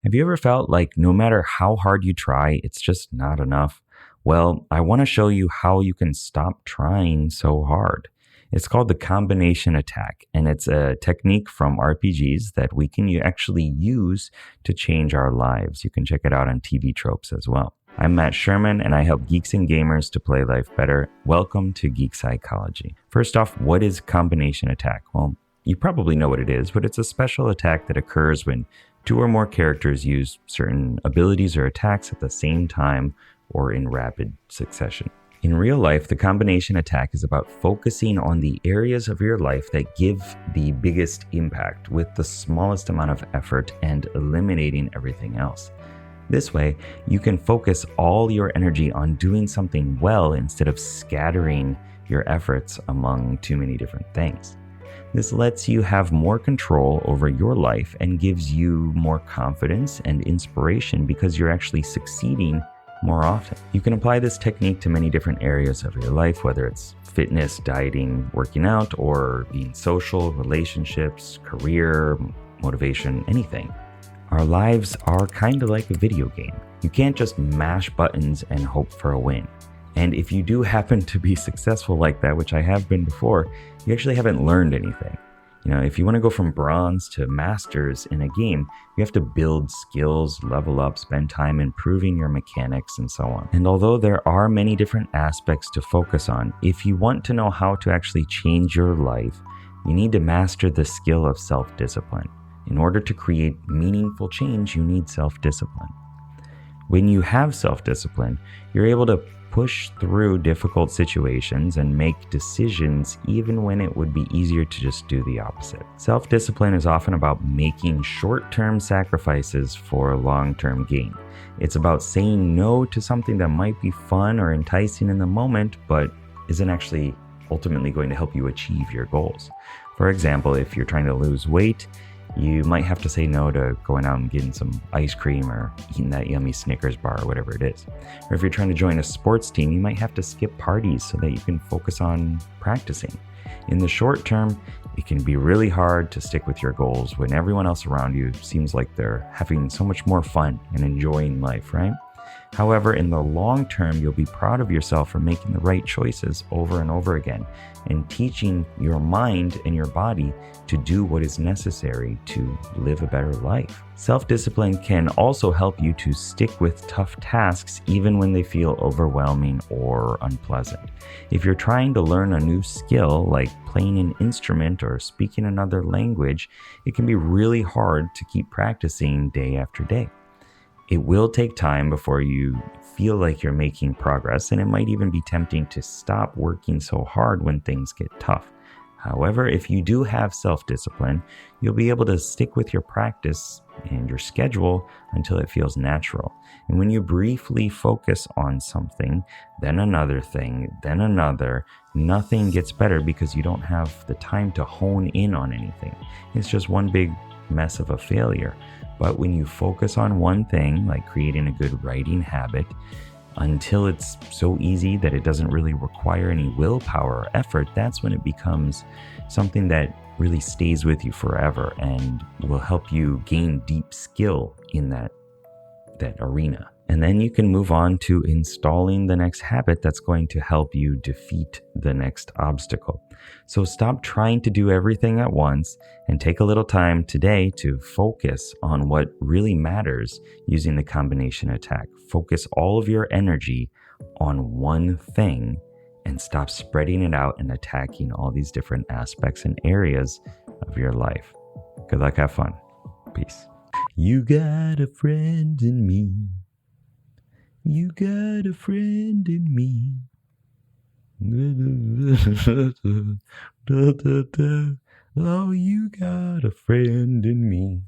Have you ever felt like no matter how hard you try, it's just not enough? Well, I want to show you how you can stop trying so hard. It's called the combination attack, and it's a technique from RPGs that we can actually use to change our lives. You can check it out on TV tropes as well. I'm Matt Sherman, and I help geeks and gamers to play life better. Welcome to Geek Psychology. First off, what is combination attack? Well, you probably know what it is, but it's a special attack that occurs when two or more characters use certain abilities or attacks at the same time or in rapid succession. In real life, the combination attack is about focusing on the areas of your life that give the biggest impact with the smallest amount of effort and eliminating everything else. This way, you can focus all your energy on doing something well instead of scattering your efforts among too many different things. This lets you have more control over your life and gives you more confidence and inspiration because you're actually succeeding more often. You can apply this technique to many different areas of your life, whether it's fitness, dieting, working out, or being social, relationships, career, motivation, anything. Our lives are kind of like a video game. You can't just mash buttons and hope for a win. And if you do happen to be successful like that, which I have been before, you actually haven't learned anything. If you want to go from bronze to masters in a game, you have to build skills, level up, spend time improving your mechanics, and so on. And although there are many different aspects to focus on, if you want to know how to actually change your life, you need to master the skill of self-discipline. In order to create meaningful change, you need self-discipline. When you have self-discipline, you're able to push through difficult situations and make decisions even when it would be easier to just do the opposite. Self-discipline is often about making short-term sacrifices for long-term gain. It's about saying no to something that might be fun or enticing in the moment, but isn't actually ultimately going to help you achieve your goals. For example, if you're trying to lose weight, you might have to say no to going out and getting some ice cream or eating that yummy Snickers bar or whatever it is. Or if you're trying to join a sports team, you might have to skip parties so that you can focus on practicing. In the short term, it can be really hard to stick with your goals when everyone else around you seems like they're having so much more fun and enjoying life, right? However, in the long term, you'll be proud of yourself for making the right choices over and over again and teaching your mind and your body to do what is necessary to live a better life. Self-discipline can also help you to stick with tough tasks even when they feel overwhelming or unpleasant. If you're trying to learn a new skill like playing an instrument or speaking another language, it can be really hard to keep practicing day after day. It will take time before you feel like you're making progress, and it might even be tempting to stop working so hard when things get tough. However, if you do have self-discipline, you'll be able to stick with your practice and your schedule until it feels natural. And when you briefly focus on something, then another thing, then another, nothing gets better because you don't have the time to hone in on anything. It's just one big mess of a failure. But when you focus on one thing, like creating a good writing habit, until it's so easy that it doesn't really require any willpower or effort, that's when it becomes something that really stays with you forever and will help you gain deep skill in that arena. And then you can move on to installing the next habit that's going to help you defeat the next obstacle. So stop trying to do everything at once and take a little time today to focus on what really matters using the combination attack. Focus all of your energy on one thing and stop spreading it out and attacking all these different aspects and areas of your life. Good luck, have fun. Peace. You got a friend in me. You got a friend in me. Oh, you got a friend in me.